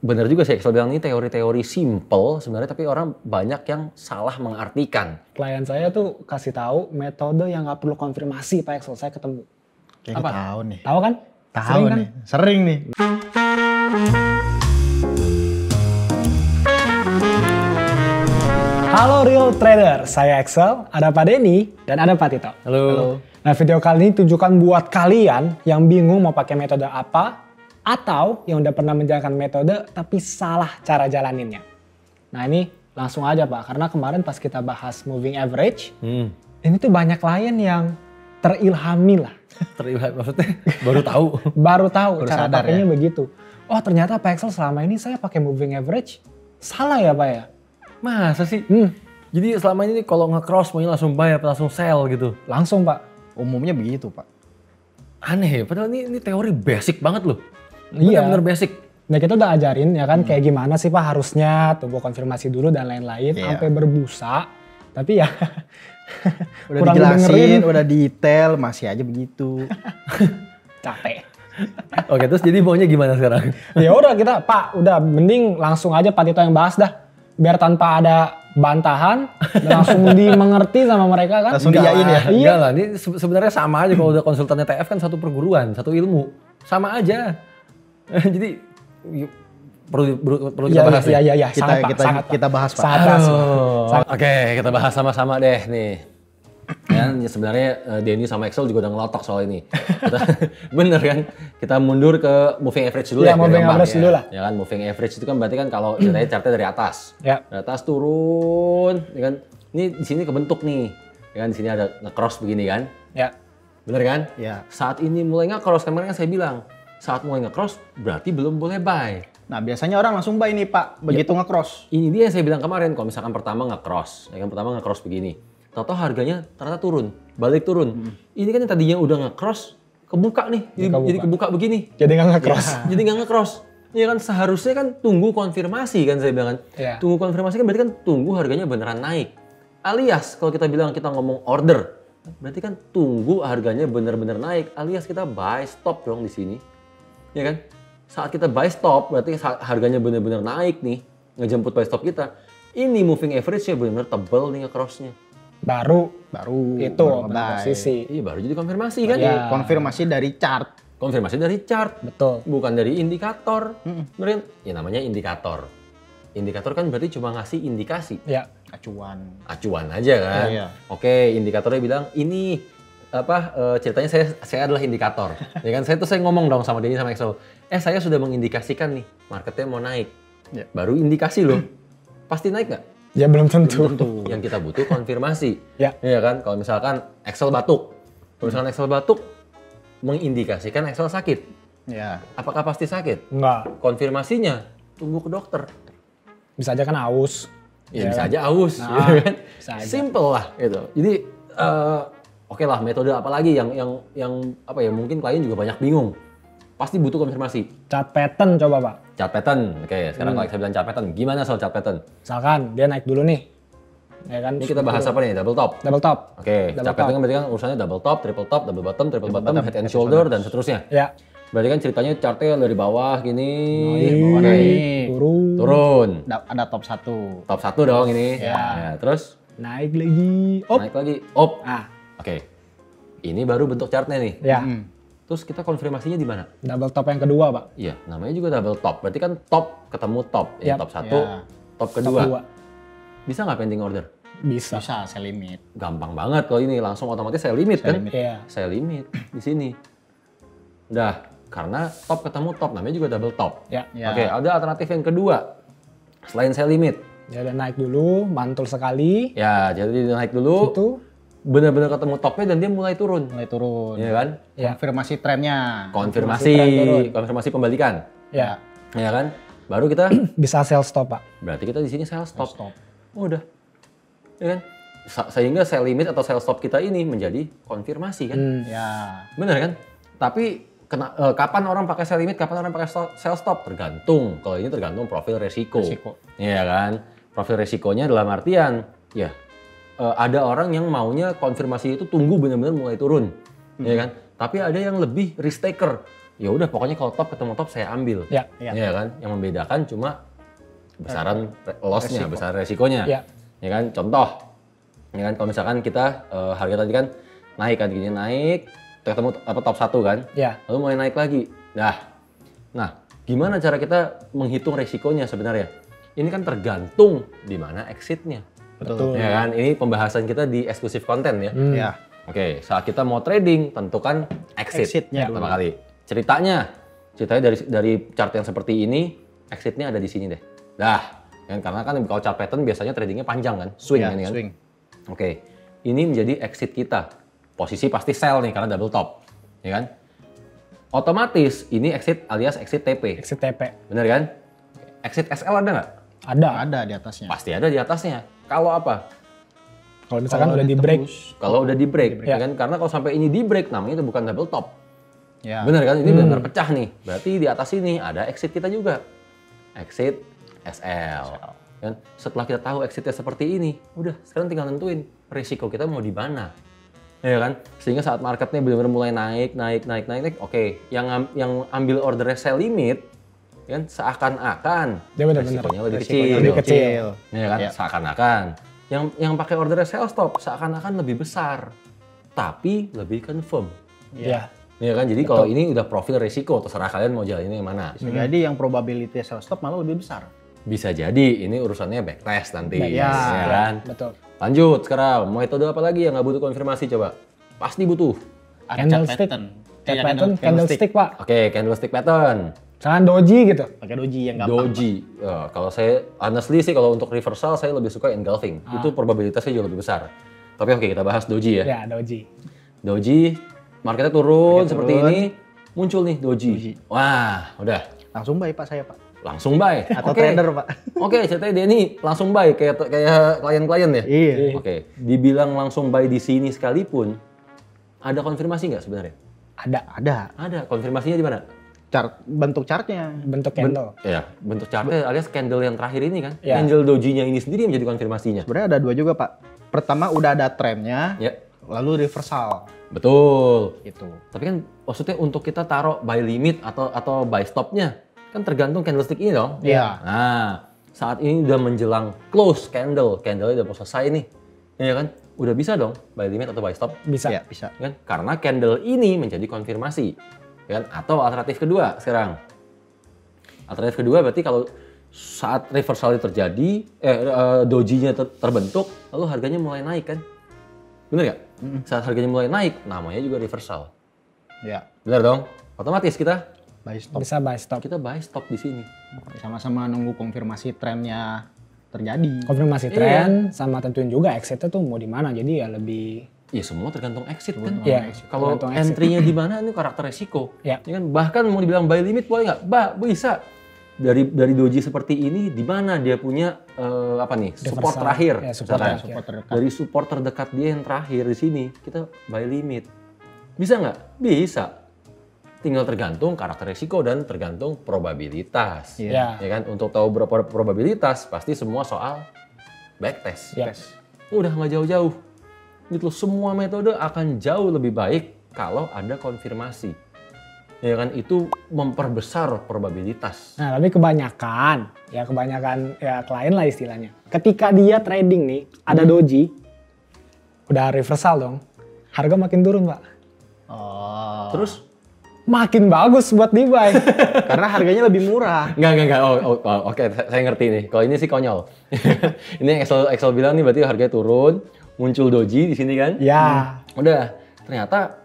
benar juga sih, Excel bilang ini teori-teori simple sebenarnya, tapi orang banyak yang salah mengartikan. Klien saya tuh kasih tahu metode yang nggak perlu konfirmasi Pak Excel, saya ketemu. Kayak Apa? tahu nih. Tahu kan? Tahu Sering kan? nih. Sering nih. Halo Real Trader, saya Excel, ada Pak Denny dan ada Pak Tito. Halo. Nah, video kali ini tujukan buat kalian yang bingung mau pakai metode apa atau yang udah pernah menjalankan metode tapi salah cara jalaninnya. Nah, ini langsung aja Pak, karena kemarin pas kita bahas moving average, ini tuh banyak klien yang terilhami lah. Terlihat maksudnya baru tahu. Baru tahu Baru cara sadar pakainya begitu. Oh, ternyata Pak Excel selama ini saya pakai moving average salah ya Pak ya? Masa sih? Jadi selama ini kalau nge-cross maunya langsung buy apa langsung sell gitu. Langsung Pak. Umumnya begitu, Pak. Aneh ya, padahal ini teori basic banget loh. Iya. Bener-bener basic. Nah, kita udah ajarin ya kan kayak gimana sih Pak harusnya, tunggu konfirmasi dulu dan lain-lain Iya. sampai berbusa. Tapi ya Udah kurang dijelasin, dengerin. udah detail, masih aja begitu. Capek. Oke, terus jadi maunya gimana sekarang? Ya udah kita Pak, udah mending langsung aja Pak Tito yang bahas dah. Biar tanpa ada bantahan, dan langsung dimengerti sama mereka kan. Langsung diain ya? Iya. Enggak lah, ini sebenarnya sama aja kalau udah konsultan ETF kan satu perguruan, satu ilmu. Sama aja. Jadi perlu kita bahas ya? Iya, sangat Pak, sangat Pak. Kita bahas, Pak. Sangat bahas. Oke, kita bahas sama-sama deh nih. Kan sebenarnya Denny sama Excel juga udah ngelotok soal ini. Bener kan? Kita mundur ke moving average dulu Iya, ya. moving biar gampang average dulu lah. Ya kan, moving average itu kan berarti kan kalau ceritanya chartnya dari atas. Ya. Dari atas turun, ya kan? Ini di sini kebentuk nih. Ya kan, di sini ada nge-cross begini kan? Ya. Bener kan? Ya. Saat ini mulai nge-cross, kemarin kan saya bilang, saat mulai nge-cross berarti belum boleh buy. Nah, biasanya orang langsung buy nih, Pak. Begitu nge-cross. Ini dia yang saya bilang kemarin, kalau misalkan pertama nge-cross, ya kan pertama nge-cross begini. Tahu-tahu harganya ternyata turun, balik turun. Ini kan yang tadinya udah nge-cross, kebuka nih, jadi kebuka begini. Jadi nggak nge-cross. Jadi nggak nge-cross. Ya kan seharusnya kan tunggu konfirmasi kan saya bilang kan. Iya. Tunggu konfirmasi kan berarti kan tunggu harganya beneran naik. Alias kalau kita bilang kita ngomong order, berarti kan tunggu harganya bener-bener naik. Alias kita buy stop dong di sini. Ya kan? Saat kita buy stop berarti saat harganya bener-bener naik nih, ngejemput buy stop kita. Ini moving average-nya bener-bener tebel nih nge-cross-nya. Baru baru itu nge-buy. posisi. Iya baru jadi konfirmasi kan? Iya. Konfirmasi dari chart. Konfirmasi dari chart. Betul. Bukan dari indikator. Bener kan? Ya namanya indikator. Indikator kan berarti cuma ngasih indikasi. Ya. Acuan. Acuan aja kan. Iya. Oke, indikatornya bilang ini ceritanya saya adalah indikator. Ya kan saya ngomong dong sama Denny sama Excel. Saya sudah mengindikasikan nih marketnya mau naik. Ya. Baru indikasi loh. Pasti naik nggak? Ya belum tentu. Yang kita butuh konfirmasi. Ya. Iya kan? Kalau misalkan Excel batuk. Kalau misalkan Excel batuk mengindikasikan Excel sakit. Ya. Apakah pasti sakit? Enggak. Konfirmasinya tunggu ke dokter. Bisa aja kan aus. Ya, Ya bisa kan? aja aus, Nah, gitu kan? bisa aja. Simple lah gitu. Jadi oke lah metode apa lagi yang apa ya mungkin klien juga banyak bingung. Pasti butuh konfirmasi. Chart pattern coba Pak. Chart pattern. Oke, sekarang kalau saya bilang chart pattern, gimana soal chart pattern? Misalkan dia naik dulu nih. Ya kan? Ini kita bahas apa nih? Double top. Double top. Oke, Double chart pattern top. kan berarti kan urusannya double top, triple bottom, triple bottom, head and shoulder dan seterusnya. Ya. Berarti kan ceritanya chartnya dari bawah gini, bawah naik. turun. Ada top 1. Top 1 dong ini. Ya. Ya, terus Naik lagi. Op. naik lagi. Op. Ah, Oke. Ini baru bentuk chartnya nih. ya. Terus kita konfirmasinya di mana? Double top yang kedua Pak. Iya, namanya juga double top. Berarti kan top ketemu top. Ya, Yap. top 1, Ya. top Top kedua. kedua. Bisa nggak pending order? Bisa. Bisa, saya limit. Gampang banget kalau ini langsung otomatis saya limit kan? limit. Iya. Saya limit di sini. Udah, karena top ketemu top namanya juga double top. Ya. Ya. Oke, ada alternatif yang kedua. Selain saya limit. Dia udah naik dulu, mantul sekali. Ya, jadi dia naik dulu. Itu. Benar-benar ketemu topnya dan dia mulai turun. Mulai turun. Iya kan? Ya. Konfirmasi trennya. Konfirmasi, tren turun. konfirmasi pembalikan. Ya. Ya kan? Baru kita Bisa sell stop Pak. berarti kita di sini sell stop. Stop. Udah. Ya kan? Sehingga sell limit atau sell stop kita ini menjadi konfirmasi kan? Ya. Benar kan? Tapi kapan orang pakai sell limit, kapan orang pakai sell stop? Tergantung. Kalau ini tergantung profil resiko. Resiko. Iya kan? Profil resikonya dalam artian, ya ada orang yang maunya konfirmasi itu tunggu benar-benar mulai turun. Ya kan? Tapi ada yang lebih risk taker. ya udah pokoknya kalau top ketemu top saya ambil. Ya. Ya kan? Yang membedakan cuma besaran loss-nya, besaran resikonya. Ya. Ya kan? Contoh, ya kan kalau misalkan kita harga tadi kan naik kan gini naik, ketemu top 1 kan? Ya. Lalu mulai naik lagi. Nah, gimana cara kita menghitung resikonya sebenarnya? Ini kan tergantung di mana exit-nya. Betul. Ya kan? Ini pembahasan kita di eksklusif konten ya. Ya. Oke, saat kita mau trading tentukan Exit-nya pertama dulu. kali. Ceritanya dari chart yang seperti ini, exit-nya ada di sini deh. Kan karena kan kalau chart pattern biasanya tradingnya panjang kan, swing Ya, ini kan. swing. Oke, ini menjadi exit kita. Posisi pasti sell nih karena double top, ya kan? Otomatis ini exit alias exit TP, Exit TP. bener kan? Exit SL ada nggak? Ada. Ada di atasnya. Pasti ada di atasnya. Kalau apa? Kalau misalkan Kalau udah di break. ditembus, Kalau udah di break, Ya. ya kan? Karena kalau sampai ini di break namanya itu bukan double top. Ya. Bener kan? Ini benar pecah nih. Berarti di atas ini ada exit kita juga. Exit SL. Kan? Setelah kita tahu exitnya seperti ini, udah sekarang tinggal nentuin risiko kita mau di mana. Ya kan? Sehingga saat marketnya benar-benar mulai naik, oke, yang ambil order sell limit kan seakan-akan Dia benar-benar risikonya lebih Resikonya kecil. lebih kecil. Ya kan? Ya. Seakan-akan. Yang pakai order sell stop seakan-akan lebih besar, tapi lebih confirm. Iya. Ya kan, jadi kalau ini udah profil risiko, terserah kalian mau jalanin yang mana. Bisa jadi yang probability sell stop malah lebih besar. Bisa jadi, ini urusannya backtest nanti. Backtest, ya kan? Betul. Lanjut sekarang, metode apa lagi yang nggak butuh konfirmasi coba? Pasti butuh. Ada Candlestick. chart Chart Iya, pattern, candlestick Pak. Oke, candlestick pattern. Misalkan doji gitu. Pakai doji yang gampang. Doji. Ya, kalau saya, honestly sih kalau untuk reversal saya lebih suka engulfing. Itu probabilitasnya jauh lebih besar. Tapi oke, kita bahas doji ya. Ya, doji. Doji, marketnya turun seperti ini, muncul nih doji. Wah, udah. Langsung buy Pak saya Pak. Langsung buy. Atau Oke. trader Pak. Oke, ceritanya Denny langsung buy kayak klien-klien ya. Iya. Oke, dibilang langsung buy di sini sekalipun, ada konfirmasi nggak sebenarnya? Ada. Ada, konfirmasinya di mana? Bentuk chartnya. Bentuk candle. Ya, bentuk chartnya alias candle yang terakhir ini kan. Ya. Candle dojinya ini sendiri yang menjadi konfirmasinya. Sebenarnya ada dua juga Pak. Pertama udah ada trennya, Ya, lalu reversal. betul. Itu. Tapi kan maksudnya untuk kita taruh buy limit atau buy stopnya, kan tergantung candlestick ini dong. Iya. Nah, saat ini udah menjelang close candle-nya udah mau selesai nih. Ya kan? Udah bisa dong buy limit atau buy stop. Bisa. Iya, bisa. Kan? Karena candle ini menjadi konfirmasi. Kan? Atau alternatif kedua sekarang. Alternatif kedua berarti kalau saat reversal itu terjadi, dojinya terbentuk, lalu harganya mulai naik kan? Bener nggak? Saat harganya mulai naik, namanya juga reversal. Ya. Bener dong? Otomatis kita Buy stop. Bisa buy stop. buy stop di sini. Sama-sama nunggu konfirmasi trennya terjadi. Konfirmasi tren sama tentuin juga exitnya tuh mau di mana. Jadi ya lebih Ya semua tergantung exit kan. Iya, Kalau tergantung exit. entry-nya di mana ini karakter resiko. Ya. Ya kan? Bahkan mau dibilang buy limit boleh nggak? Bisa. Dari doji seperti ini di mana dia punya apa nih? Support Reversal. terakhir. Ya, support misalkan. terakhir. Support terdekat. Dari support terdekat dia yang terakhir di sini kita buy limit. Bisa nggak? Bisa. Tinggal tergantung karakter resiko dan tergantung probabilitas. Iya. ya. Ya kan? Untuk tahu berapa probabilitas pasti semua soal backtest. Ya. Udah nggak jauh-jauh. Gitu, semua metode akan jauh lebih baik kalau ada konfirmasi. Ya kan, itu memperbesar probabilitas. Nah, tapi kebanyakan ya klien lah istilahnya. Ketika dia trading nih, ada doji, udah reversal dong. Harga makin turun, Pak. Oh. Terus? Makin bagus buat di buy. Karena harganya lebih murah. Enggak. Oke, saya ngerti nih. Kalau ini sih konyol. Ini yang Excel bilang nih berarti harganya turun, muncul doji di sini kan? Ya. Udah, ternyata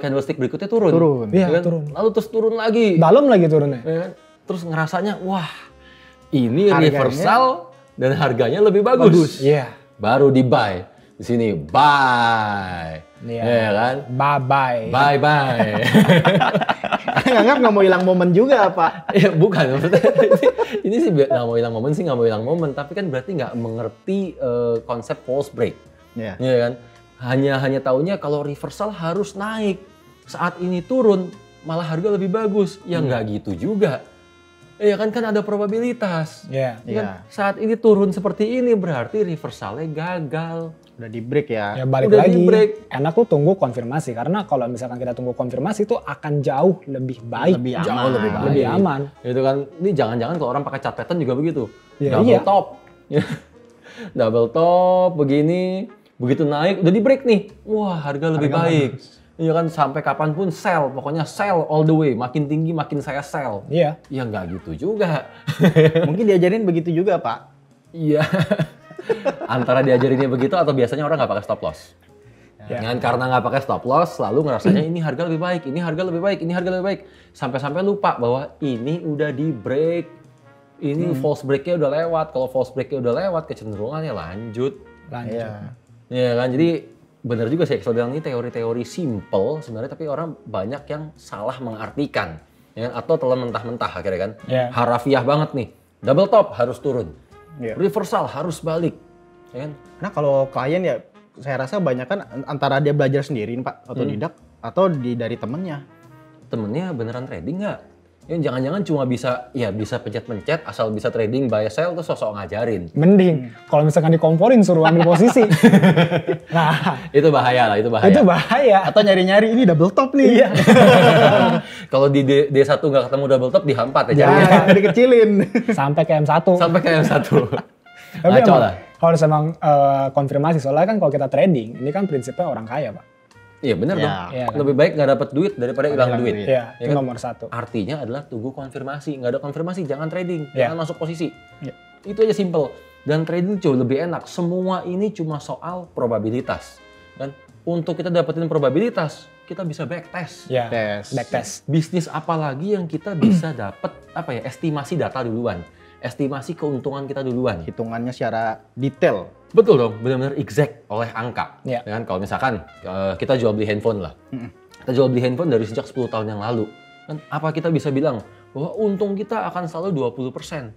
candlestick berikutnya turun. Turun. Iya, Ya kan? turun. Lalu terus turun lagi. Dalam lagi turunnya. Ya kan? Terus ngerasanya, wah ini Harganya- reversal dan harganya lebih bagus. Iya. Baru di buy. Di sini buy. Iya. Ya kan? Bye-bye. Bye-bye. Nganggap nggak mau hilang momen juga Pak. Ya bukan, maksudnya ini sih nggak mau hilang momen, tapi kan berarti nggak mengerti konsep false break. Iya. Ya kan? Hanya taunya kalau reversal harus naik. Saat ini turun, malah harga lebih bagus. Ya nggak gitu juga. Ya kan ada probabilitas. Iya. Ya kan? Iya. Saat ini turun seperti ini berarti reversalnya gagal. Udah di break ya. Ya balik Udah lagi, di-break. enak tuh tunggu konfirmasi. Karena kalau misalkan kita tunggu konfirmasi itu akan jauh lebih baik. Lebih Jauh aman. lebih baik. Lebih aman. Itu kan, ini jangan-jangan kalau orang pakai cat pattern juga begitu. Ya, Double iya. top. Double top begini, begitu naik udah di break nih. Wah, harga lebih baik. Iya kan, sampai kapanpun sell, pokoknya sell all the way. Makin tinggi makin saya sell. Iya. Ya nggak gitu juga. Mungkin diajarin begitu juga, Pak. Iya. Antara diajarinnya begitu atau biasanya orang nggak pakai stop loss. Ya. Dengan karena nggak pakai stop loss, lalu ngerasanya ini harga lebih baik, ini harga lebih baik, ini harga lebih baik. Sampai-sampai lupa bahwa ini udah di break. Ini false break-nya udah lewat. Kalau false break-nya udah lewat, kecenderungannya lanjut. Lanjut. Iya. Ya kan, jadi benar juga sih Axel bilang ini teori-teori simple sebenarnya, tapi orang banyak yang salah mengartikan. Ya kan? Atau telan mentah-mentah akhirnya kan. Ya. Harafiah banget nih. Double top harus turun. Iya. Reversal harus balik. Ya kan? Nah kalau klien ya saya rasa banyak kan antara dia belajar sendiri Pak, otodidak atau dari temennya. Temennya beneran trading nggak? Ya, jangan-jangan cuma bisa pencet-pencet asal bisa trading buy sell terus sosok ngajarin. Mending kalau misalkan dikomporin suruh ambil posisi. Nah, Itu bahaya lah, itu bahaya. itu bahaya. Atau nyari-nyari ini double top nih. Iya. Kalau di D1 nggak ketemu double top dihampat ya jadinya. Jangan dikecilin. Sampai ke M1. Sampai kayak yang satu. Tapi Ngaco emang, lah. kalau emang konfirmasi, soalnya kan kalau kita trading, ini kan prinsipnya orang kaya, Pak. Iya bener Ya. dong. Iya kan? Lebih baik nggak dapat duit daripada hilang hilang duit. duit. Iya, Ya itu kan? nomor satu. Artinya adalah tunggu konfirmasi. Nggak ada konfirmasi jangan trading, Iya. jangan masuk posisi. Iya. Itu aja simple. Dan trading jauh lebih enak. Semua ini cuma soal probabilitas. Dan untuk kita dapetin probabilitas, kita bisa backtest. Ya, Tes. backtest. Bisnis apa lagi yang kita bisa dapat estimasi data duluan, estimasi keuntungan kita duluan. Hitungannya secara detail. Betul dong, benar-benar exact oleh angka. Iya. Ya kan? Kalau misalkan kita jual beli handphone lah, kita jual beli handphone dari sejak 10 tahun yang lalu. Kan apa kita bisa bilang bahwa untung kita akan selalu 20%?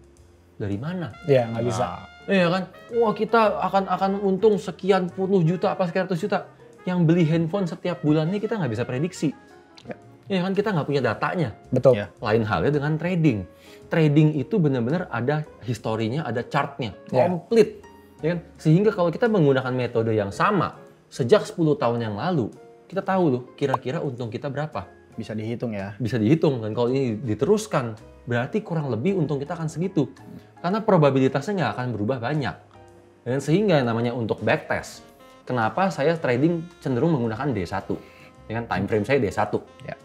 Dari mana? Iya, nggak bisa. Iya kan? Wah kita akan untung sekian puluh juta, apa sekian ratus juta. Yang beli handphone setiap bulannya kita nggak bisa prediksi. Iya kan? Kita nggak punya datanya. Betul. Iya. Lain halnya dengan trading. Trading itu benar-benar ada historinya, ada chartnya, Ya. komplit. Ya kan? Sehingga kalau kita menggunakan metode yang sama sejak 10 tahun yang lalu, kita tahu loh kira-kira untung kita berapa. Bisa dihitung ya. Bisa dihitung, dan kalau ini diteruskan, berarti kurang lebih untung kita akan segitu. Karena probabilitasnya nggak akan berubah banyak. Dan sehingga yang namanya untuk backtest, kenapa saya trading cenderung menggunakan D1. Dengan time frame saya D1. Ya.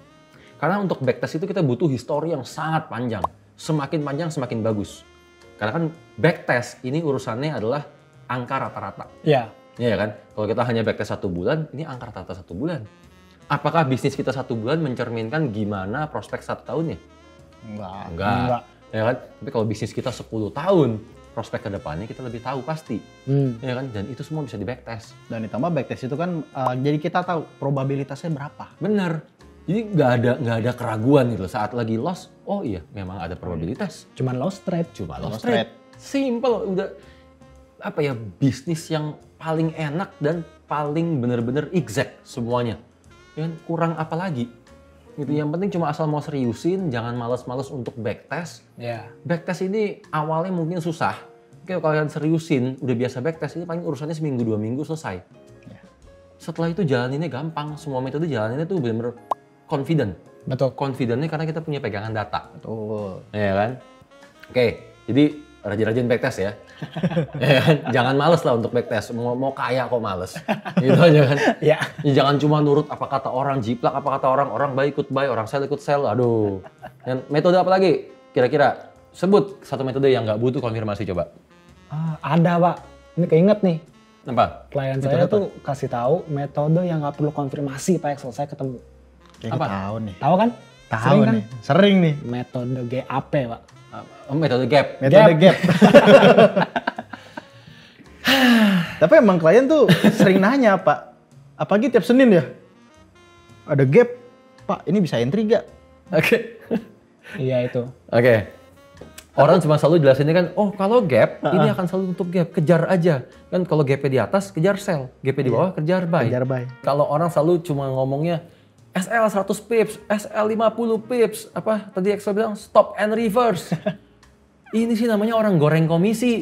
Karena untuk backtest itu kita butuh histori yang sangat panjang. Semakin panjang semakin bagus. Karena kan backtest ini urusannya adalah angka rata-rata. Iya. Iya kan? Kalau kita hanya backtest 1 bulan, ini angka rata-rata 1 bulan. Apakah bisnis kita 1 bulan mencerminkan gimana prospek 1 tahunnya? Enggak. Enggak. Ya kan? Tapi kalau bisnis kita 10 tahun, prospek ke depannya kita lebih tahu pasti. Ya kan? Dan itu semua bisa di backtest. Dan ditambah backtest itu kan jadi kita tahu probabilitasnya berapa. Bener. Jadi nggak ada keraguan gitu saat lagi loss. Oh iya, memang ada probabilitas. Cuman lost trade. Cuma Loss loss trade. Simple, udah bisnis yang paling enak dan paling bener-bener exact semuanya. Ya kan? Kurang apa lagi? Gitu. Yang penting cuma asal mau seriusin, jangan males-males untuk backtest. Iya. Backtest ini awalnya mungkin susah. Kalau kalian seriusin, udah biasa backtest, ini paling urusannya seminggu 2 minggu selesai. Ya. Setelah itu jalaninnya gampang, semua metode jalaninnya tuh bener-bener confident. Betul. Confidentnya karena kita punya pegangan data. Betul. Iya kan? Oke, jadi rajin-rajin backtest ya. Ya kan? Jangan males lah untuk backtest. Mau kaya kok males. Gitu aja kan. Iya. Ya, jangan cuma nurut apa kata orang, jiplak apa kata orang buy ikut buy, orang sell ikut sell. Aduh. Dan metode apa lagi? Kira-kira sebut satu metode yang nggak butuh konfirmasi coba. Ada, Pak. Ini keinget nih. Apa? Klien Metode saya apa? tuh kasih tahu metode yang nggak perlu konfirmasi Pak Axel, saya ketemu. Kayak Apa? tahu nih. Tahu kan? Tahu Sering kan? nih. Sering nih. Metode GAP, Pak. Metode gap. Metode gap. Tapi emang klien tuh sering nanya, Pak. Apalagi tiap Senin ya. Ada gap. Pak, ini bisa entry gak? Oke. Iya itu. Oke. Orang cuma selalu jelasinnya kan, oh kalau gap, ini akan selalu tutup gap, kejar aja. Kan kalau gapnya di atas, kejar sell. Gapnya di bawah, kejar buy. Kejar buy. Kalau orang selalu cuma ngomongnya, SL 100 pips, SL 50 pips, apa tadi Axel bilang, stop and reverse. Ini sih namanya orang goreng komisi.